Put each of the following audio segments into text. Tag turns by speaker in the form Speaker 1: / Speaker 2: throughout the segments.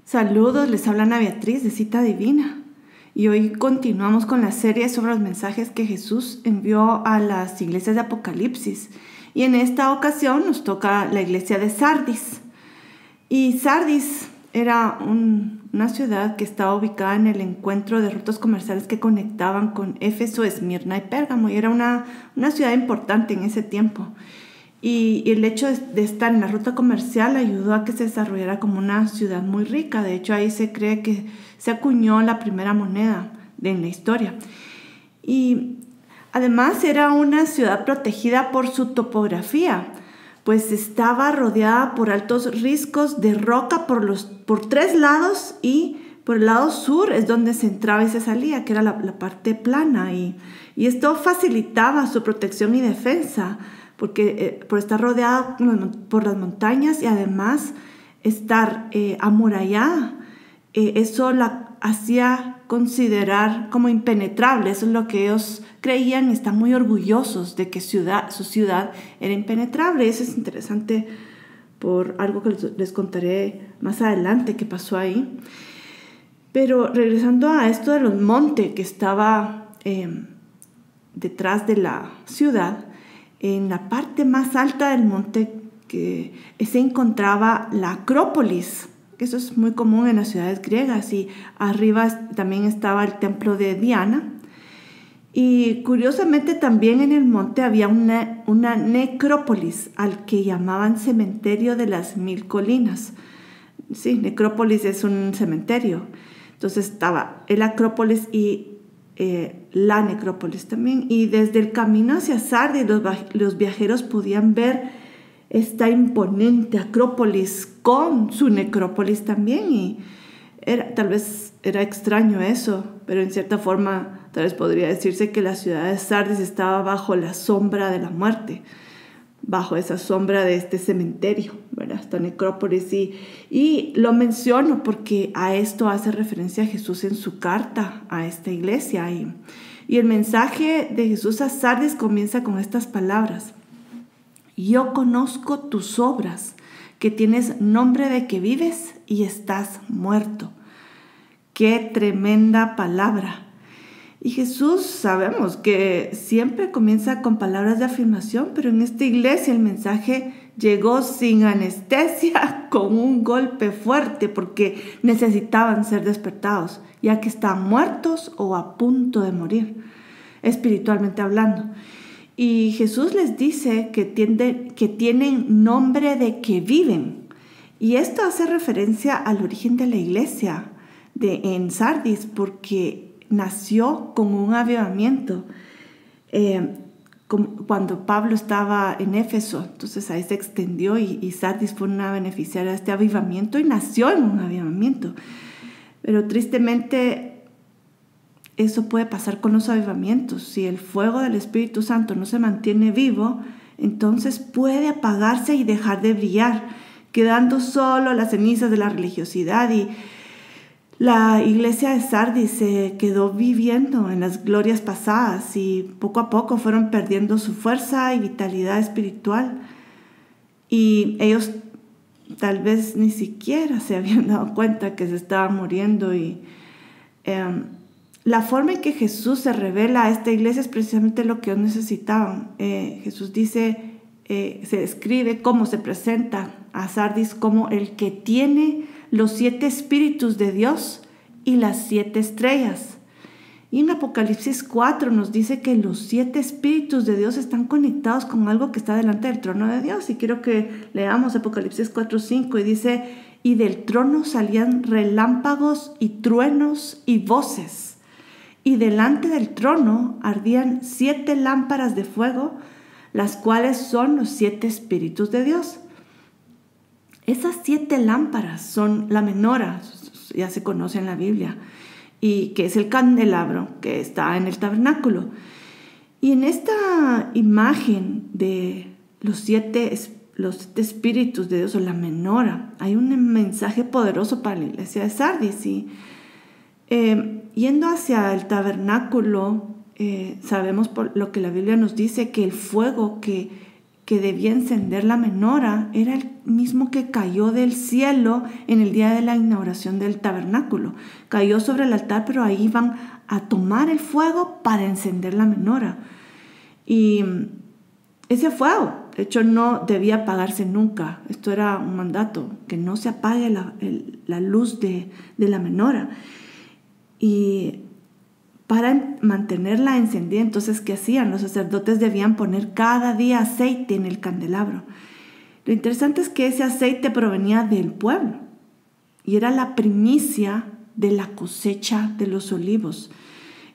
Speaker 1: Saludos, les habla Ana Beatriz de Cita Divina y hoy continuamos con la serie sobre los mensajes que Jesús envió a las iglesias de Apocalipsis y en esta ocasión nos toca la iglesia de Sardis. Y Sardis era una ciudad que estaba ubicada en el encuentro de rutas comerciales que conectaban con Éfeso, Esmirna y Pérgamo, y era una ciudad importante en ese tiempo. Y el hecho de estar en la ruta comercial ayudó a que se desarrollara como una ciudad muy rica. De hecho, ahí se cree que se acuñó la primera moneda en la historia. Y además era una ciudad protegida por su topografía, pues estaba rodeada por altos riscos de roca por tres lados, y por el lado sur es donde se entraba y se salía, que era la parte plana. Y esto facilitaba su protección y defensa, porque por estar rodeada por las montañas y además estar amurallada, eso la hacía considerar como impenetrable. Eso es lo que ellos creían y están muy orgullosos de que su ciudad era impenetrable. Eso es interesante por algo que les contaré más adelante que pasó ahí. Pero regresando a esto de los montes que estaba detrás de la ciudad, en la parte más alta del monte que se encontraba la Acrópolis, que eso es muy común en las ciudades griegas, y arriba también estaba el templo de Diana. Y curiosamente también en el monte había una necrópolis al que llamaban cementerio de las 1000 colinas. Sí, necrópolis es un cementerio. Entonces estaba el Acrópolis y la necrópolis también, y desde el camino hacia Sardis los viajeros podían ver esta imponente Acrópolis con su necrópolis también, y tal vez era extraño eso, pero en cierta forma tal vez podría decirse que la ciudad de Sardis estaba bajo la sombra de la muerte, bajo esa sombra de este cementerio, ¿verdad? Esta necrópolis. Y lo menciono porque a esto hace referencia Jesús en su carta a esta iglesia. Y el mensaje de Jesús a Sardis comienza con estas palabras: yo conozco tus obras, que tienes nombre de que vives y estás muerto. ¡Qué tremenda palabra! Y Jesús, sabemos que siempre comienza con palabras de afirmación, pero en esta iglesia el mensaje llegó sin anestesia, con un golpe fuerte, porque necesitaban ser despertados, ya que estaban muertos o a punto de morir, espiritualmente hablando. Y Jesús les dice que tienen nombre de que viven. Y esto hace referencia al origen de la iglesia en Sardis, porque nació con un avivamiento cuando Pablo estaba en Éfeso. Entonces ahí se extendió y Sardis fue una beneficiaria de este avivamiento y nació en un avivamiento. Pero tristemente eso puede pasar con los avivamientos. Si el fuego del Espíritu Santo no se mantiene vivo, entonces puede apagarse y dejar de brillar, quedando solo las cenizas de la religiosidad. Y la iglesia de Sardis se quedó viviendo en las glorias pasadas y poco a poco fueron perdiendo su fuerza y vitalidad espiritual. Y ellos tal vez ni siquiera se habían dado cuenta que se estaban muriendo. Y la forma en que Jesús se revela a esta iglesia es precisamente lo que ellos necesitaban. Jesús dice, se describe cómo se presenta a Sardis como el que tiene los 7 espíritus de Dios y las 7 estrellas. Y en Apocalipsis 4 nos dice que los 7 espíritus de Dios están conectados con algo que está delante del trono de Dios. Y quiero que leamos Apocalipsis 4:5, y dice: y del trono salían relámpagos y truenos y voces, y delante del trono ardían 7 lámparas de fuego, las cuales son los 7 espíritus de Dios. Esas 7 lámparas son la menora, ya se conoce en la Biblia, y que es el candelabro que está en el tabernáculo. Y en esta imagen de los 7 espíritus de Dios, o la menora, hay un mensaje poderoso para la iglesia de Sardis. Y yendo hacia el tabernáculo, sabemos por lo que la Biblia nos dice que el fuego que que debía encender la menora era el mismo que cayó del cielo en el día de la inauguración del tabernáculo. Cayó sobre el altar, pero ahí iban a tomar el fuego para encender la menora. Y ese fuego, de hecho, no debía apagarse nunca. Esto era un mandato, que no se apague la luz de la menora. Y para mantenerla encendida, entonces, ¿qué hacían? Los sacerdotes debían poner cada día aceite en el candelabro. Lo interesante es que ese aceite provenía del pueblo y era la primicia de la cosecha de los olivos.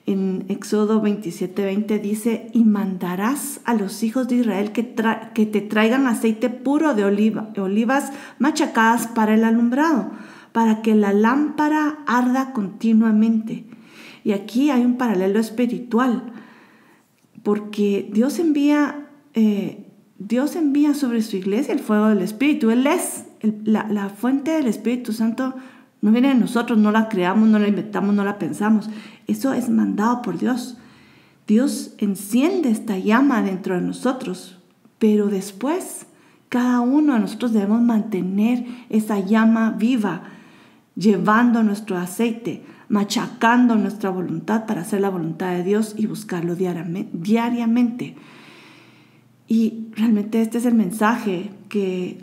Speaker 1: En Éxodo 27:20 dice: y mandarás a los hijos de Israel que te traigan aceite puro de olivas machacadas para el alumbrado, para que la lámpara arda continuamente. Y aquí hay un paralelo espiritual, porque Dios envía sobre su iglesia el fuego del Espíritu. Él es la fuente del Espíritu Santo. No viene de nosotros, no la creamos, no la inventamos, no la pensamos. Eso es mandado por Dios. Dios enciende esta llama dentro de nosotros, pero después cada uno de nosotros debemos mantener esa llama viva, llevando nuestro aceite, machacando nuestra voluntad para hacer la voluntad de Dios y buscarlo diariamente. Y realmente este es el mensaje que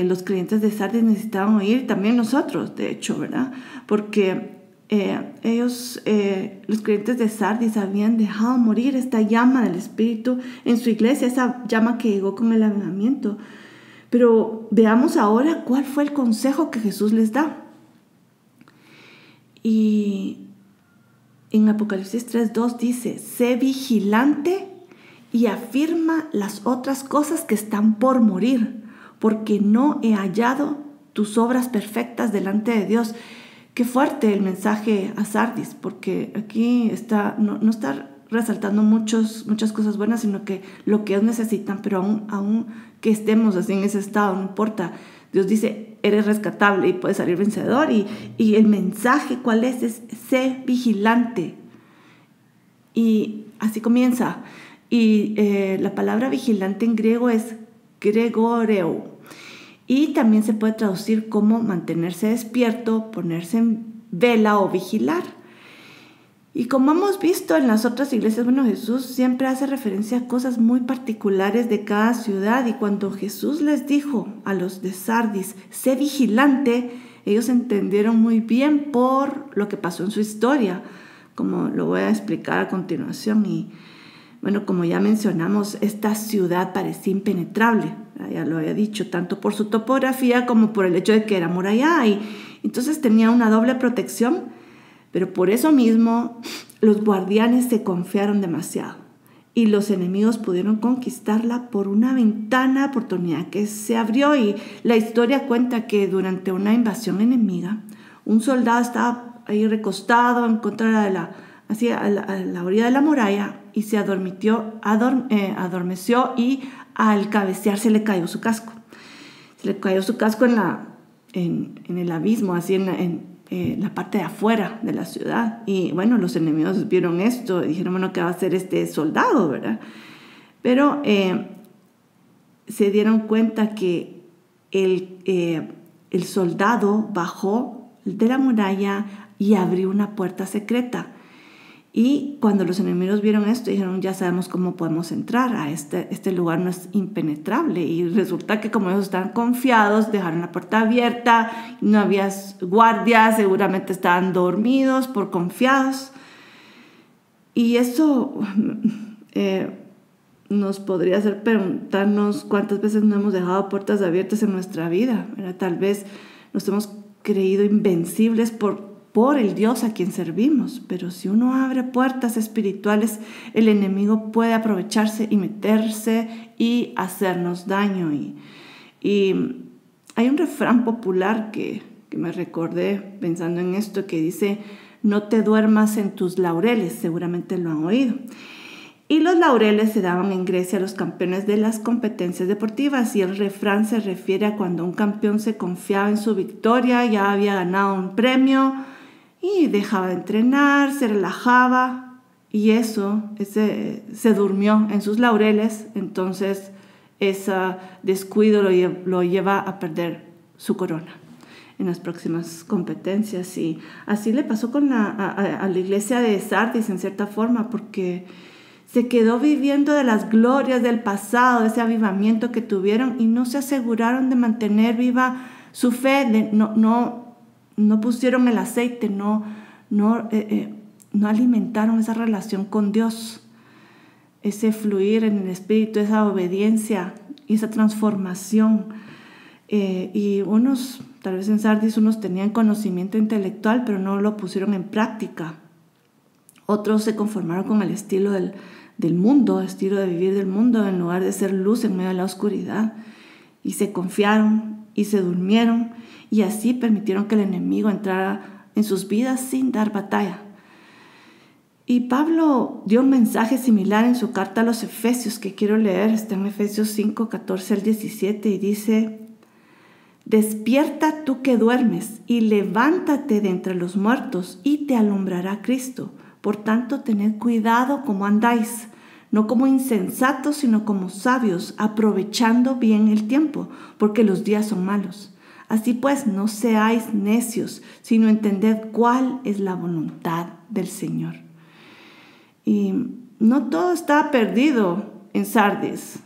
Speaker 1: los creyentes de Sardis necesitaban oír, también nosotros, de hecho, ¿verdad? Porque los creyentes de Sardis habían dejado morir esta llama del Espíritu en su iglesia, esa llama que llegó con el avivamiento. Pero veamos ahora cuál fue el consejo que Jesús les da. Y en Apocalipsis 3:2 dice: sé vigilante y afirma las otras cosas que están por morir, porque no he hallado tus obras perfectas delante de Dios. Qué fuerte el mensaje a Sardis, porque aquí no está resaltando muchas cosas buenas, sino que lo que ellos necesitan, pero aún que estemos así en ese estado, no importa. Dios dice: eres rescatable y puedes salir vencedor. Y el mensaje, ¿cuál es? Es: sé vigilante. Y así comienza. Y la palabra vigilante en griego es gregoreo. Y también se puede traducir como mantenerse despierto, ponerse en vela o vigilar. Y como hemos visto en las otras iglesias, Jesús siempre hace referencia a cosas muy particulares de cada ciudad. Y cuando Jesús les dijo a los de Sardis: sé vigilante, ellos entendieron muy bien por lo que pasó en su historia, como lo voy a explicar a continuación. Y como ya mencionamos, esta ciudad parecía impenetrable, ya lo había dicho, tanto por su topografía como por el hecho de que era murallada, y entonces tenía una doble protección, pero por eso mismo los guardianes se confiaron demasiado y los enemigos pudieron conquistarla por una ventana de oportunidad que se abrió. Y la historia cuenta que durante una invasión enemiga, un soldado estaba ahí recostado en contra de a la orilla de la muralla, y se adormeció, y al cabecear se le cayó su casco. Se le cayó su casco en el abismo, así en la parte de afuera de la ciudad. Y los enemigos vieron esto y dijeron: ¿qué va a hacer este soldado, verdad? Pero se dieron cuenta que el soldado bajó de la muralla y abrió una puerta secreta. Y cuando los enemigos vieron esto, dijeron: ya sabemos cómo podemos entrar a este lugar, no es impenetrable. Y resulta que como ellos estaban confiados, dejaron la puerta abierta, no había guardias, seguramente estaban dormidos por confiados. Y eso nos podría hacer preguntarnos cuántas veces no hemos dejado puertas abiertas en nuestra vida, ¿verdad? Tal vez nos hemos creído invencibles por el Dios a quien servimos, pero si uno abre puertas espirituales, el enemigo puede aprovecharse y meterse y hacernos daño. Y hay un refrán popular que me recordé pensando en esto, que dice: no te duermas en tus laureles. Seguramente lo han oído. Y los laureles se daban en Grecia a los campeones de las competencias deportivas, y el refrán se refiere a cuando un campeón se confiaba en su victoria, ya había ganado un premio y dejaba de entrenar, se relajaba, y se durmió en sus laureles. Entonces ese descuido lo lleva a perder su corona en las próximas competencias. Y así le pasó a la iglesia de Sardis en cierta forma, porque se quedó viviendo de las glorias del pasado, de ese avivamiento que tuvieron, y no se aseguraron de mantener viva su fe, no pusieron el aceite, no alimentaron esa relación con Dios, ese fluir en el Espíritu, esa obediencia y esa transformación. Y tal vez en Sardis, unos tenían conocimiento intelectual, pero no lo pusieron en práctica. Otros se conformaron con el estilo del mundo, estilo de vivir del mundo, en lugar de ser luz en medio de la oscuridad. Y se confiaron y se durmieron, y así permitieron que el enemigo entrara en sus vidas sin dar batalla. Y Pablo dio un mensaje similar en su carta a los Efesios, que quiero leer. Está en Efesios 5, 14 al 17, y dice: «Despierta tú que duermes, y levántate de entre los muertos, y te alumbrará Cristo. Por tanto, tened cuidado como andáis, no como insensatos, sino como sabios, aprovechando bien el tiempo, porque los días son malos. Así pues, no seáis necios, sino entended cuál es la voluntad del Señor». Y no todo estaba perdido en Sardis,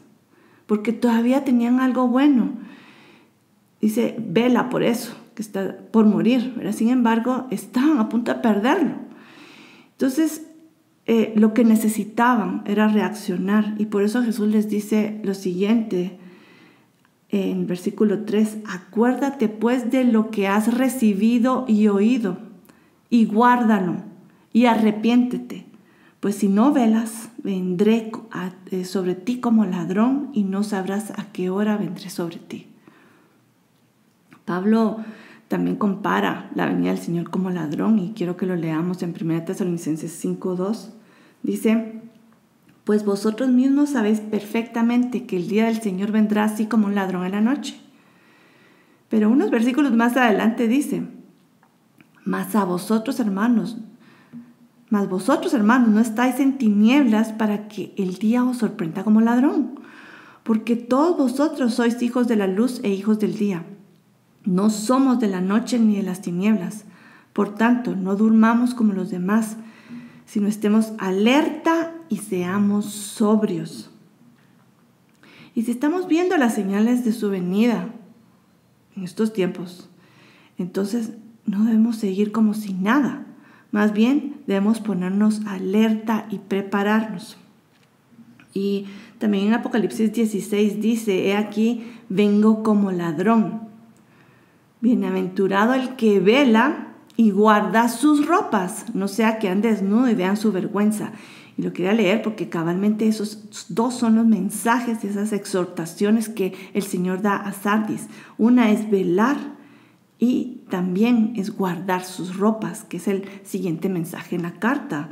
Speaker 1: porque todavía tenían algo bueno. Dice, vela por eso, que está por morir, ¿verdad? Sin embargo, estaban a punto de perderlo. Entonces, lo que necesitaban era reaccionar, y por eso Jesús les dice lo siguiente en versículo 3: «Acuérdate pues de lo que has recibido y oído, y guárdalo, y arrepiéntete. Pues si no velas, vendré sobre ti como ladrón, y no sabrás a qué hora vendré sobre ti». Pablo también compara la venida del Señor como ladrón, y quiero que lo leamos en 1 Tesalonicenses 5:2. Dice: «Pues vosotros mismos sabéis perfectamente que el día del Señor vendrá así como un ladrón en la noche». Pero unos versículos más adelante dice: Mas vosotros, hermanos, no estáis en tinieblas para que el día os sorprenda como ladrón, porque todos vosotros sois hijos de la luz e hijos del día. No somos de la noche ni de las tinieblas. Por tanto, no durmamos como los demás, sino estemos alerta y seamos sobrios. Y si estamos viendo las señales de su venida en estos tiempos, entonces no debemos seguir como si nada. Más bien debemos ponernos alerta y prepararnos. Y también en Apocalipsis 16 dice: «He aquí, vengo como ladrón. Bienaventurado el que vela y guarda sus ropas, no sea que ande desnudo y vean su vergüenza». Y lo quería leer porque cabalmente esos dos son los mensajes y esas exhortaciones que el Señor da a Sardis. Una es velar y también es guardar sus ropas, que es el siguiente mensaje en la carta.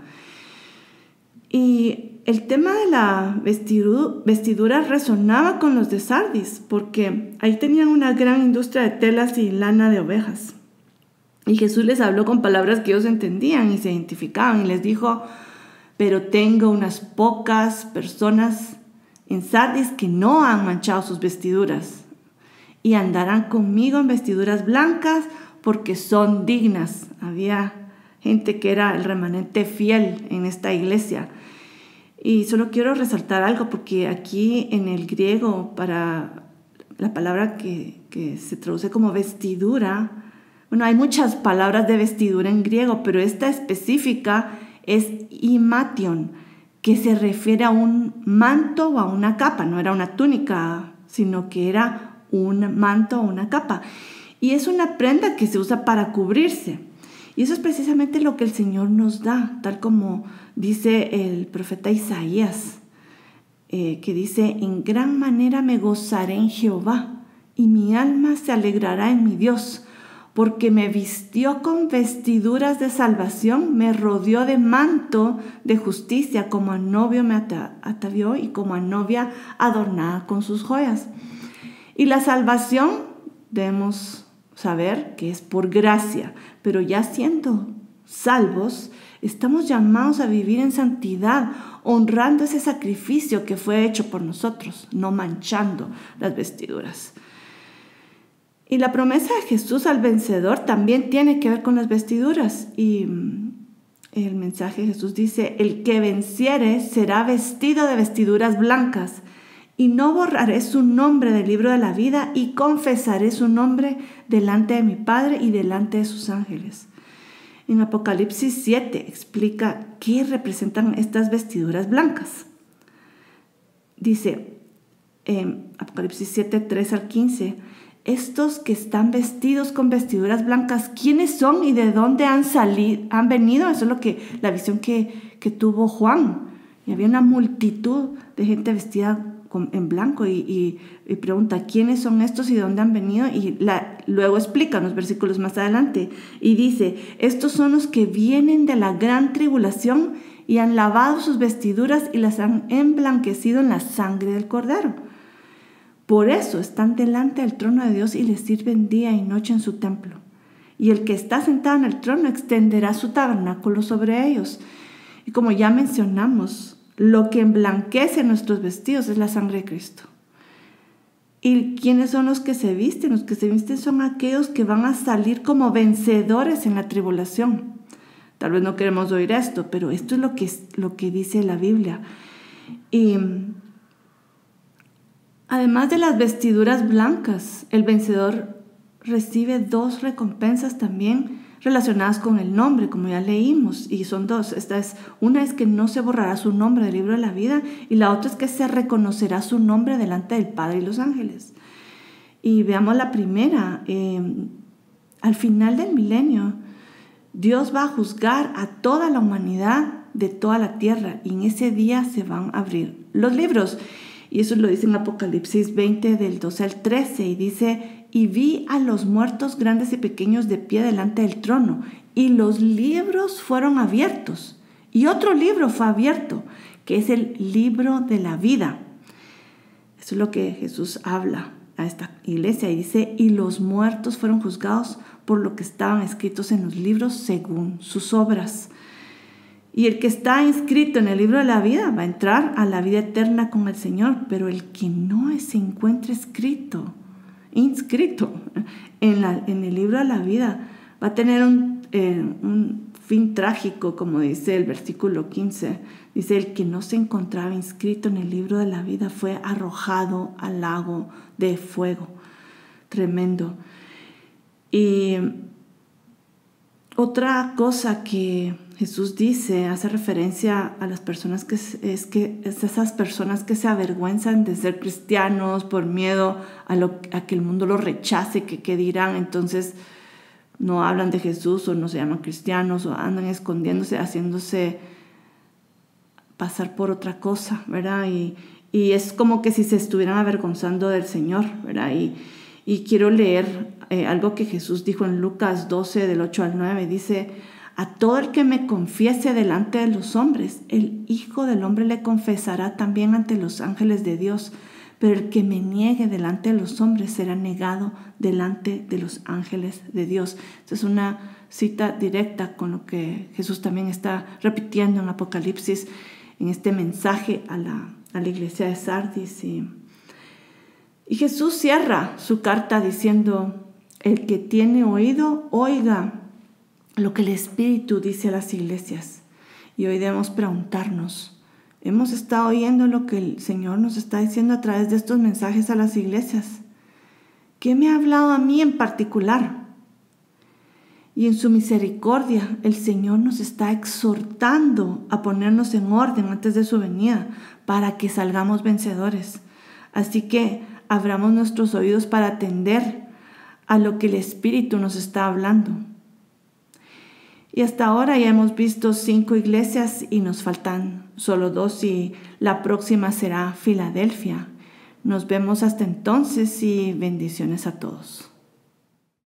Speaker 1: Y el tema de la vestidura resonaba con los de Sardis, porque ahí tenían una gran industria de telas y lana de ovejas. Y Jesús les habló con palabras que ellos entendían y se identificaban, y les dijo: «Pero tengo unas pocas personas en Sardis que no han manchado sus vestiduras, y andarán conmigo en vestiduras blancas porque son dignas». Había gente que era el remanente fiel en esta iglesia. Y solo quiero resaltar algo, porque aquí en el griego, para la palabra que se traduce como vestidura, bueno, hay muchas palabras de vestidura en griego, pero esta específica es imation, que se refiere a un manto o a una capa. No era una túnica, sino que era un manto o una capa. Y es una prenda que se usa para cubrirse. Y eso es precisamente lo que el Señor nos da, tal como dice el profeta Isaías, que dice: «En gran manera me gozaré en Jehová, y mi alma se alegrará en mi Dios, porque me vistió con vestiduras de salvación, me rodeó de manto de justicia, como a novio me atavió y como a novia adornada con sus joyas». Y la salvación debemos saber que es por gracia, pero ya siendo salvos, estamos llamados a vivir en santidad, honrando ese sacrificio que fue hecho por nosotros, no manchando las vestiduras. Y la promesa de Jesús al vencedor también tiene que ver con las vestiduras. Y el mensaje de Jesús dice: el que venciere será vestido de vestiduras blancas, y no borraré su nombre del libro de la vida, y confesaré su nombre delante de mi Padre y delante de sus ángeles. En Apocalipsis 7 explica qué representan estas vestiduras blancas. Dice en Apocalipsis 7, 3 al 15: estos que están vestidos con vestiduras blancas, ¿quiénes son y de dónde han venido? Eso es la visión que tuvo Juan. Y había una multitud de gente vestida en blanco y pregunta: ¿quiénes son estos y de dónde han venido? Y luego explica en los versículos más adelante y dice: estos son los que vienen de la gran tribulación y han lavado sus vestiduras y las han emblanquecido en la sangre del Cordero. Por eso están delante del trono de Dios y les sirven día y noche en su templo. Y el que está sentado en el trono extenderá su tabernáculo sobre ellos. Y como ya mencionamos, lo que emblanquece nuestros vestidos es la sangre de Cristo. ¿Y quiénes son los que se visten? Los que se visten son aquellos que van a salir como vencedores en la tribulación. Tal vez no queremos oír esto, pero esto es lo que dice la Biblia. Y además de las vestiduras blancas, el vencedor recibe 2 recompensas también relacionadas con el nombre, como ya leímos, y son 2. Una es que no se borrará su nombre del libro de la vida, y la otra es que se reconocerá su nombre delante del Padre y los ángeles. Y veamos la primera. Al final del milenio, Dios va a juzgar a toda la humanidad de toda la tierra, y en ese día se van a abrir los libros. Y eso lo dice en Apocalipsis 20, del 12 al 13, y dice: y vi a los muertos grandes y pequeños de pie delante del trono, y los libros fueron abiertos. Y otro libro fue abierto, que es el libro de la vida. Eso es lo que Jesús habla a esta iglesia, y dice: y los muertos fueron juzgados por lo que estaban escritos en los libros según sus obras. Y el que está inscrito en el libro de la vida va a entrar a la vida eterna con el Señor, pero el que no se encuentra inscrito en el libro de la vida va a tener un fin trágico, como dice el versículo 15. Dice: el que no se encontraba inscrito en el libro de la vida fue arrojado al lago de fuego. Tremendo. Y otra cosa que Jesús dice, hace referencia a las personas es esas personas que se avergüenzan de ser cristianos por miedo a que el mundo los rechace, que dirán, entonces no hablan de Jesús o no se llaman cristianos o andan escondiéndose, haciéndose pasar por otra cosa, ¿verdad? Y es como que si se estuvieran avergonzando del Señor, ¿verdad? Y quiero leer algo que Jesús dijo en Lucas 12, del 8 al 9, dice: a todo el que me confiese delante de los hombres, el Hijo del Hombre le confesará también ante los ángeles de Dios. Pero el que me niegue delante de los hombres será negado delante de los ángeles de Dios. Esta es una cita directa con lo que Jesús también está repitiendo en Apocalipsis, en este mensaje a la iglesia de Sardis. Y Jesús cierra su carta diciendo: el que tiene oído, oiga lo que el Espíritu dice a las iglesias. Y hoy debemos preguntarnos: ¿hemos estado oyendo lo que el Señor nos está diciendo a través de estos mensajes a las iglesias? ¿Qué me ha hablado a mí en particular? Y en su misericordia, el Señor nos está exhortando a ponernos en orden antes de su venida para que salgamos vencedores. Así que abramos nuestros oídos para atender a lo que el Espíritu nos está hablando. Y hasta ahora ya hemos visto 5 iglesias y nos faltan solo 2, y la próxima será Filadelfia. Nos vemos hasta entonces y bendiciones a todos.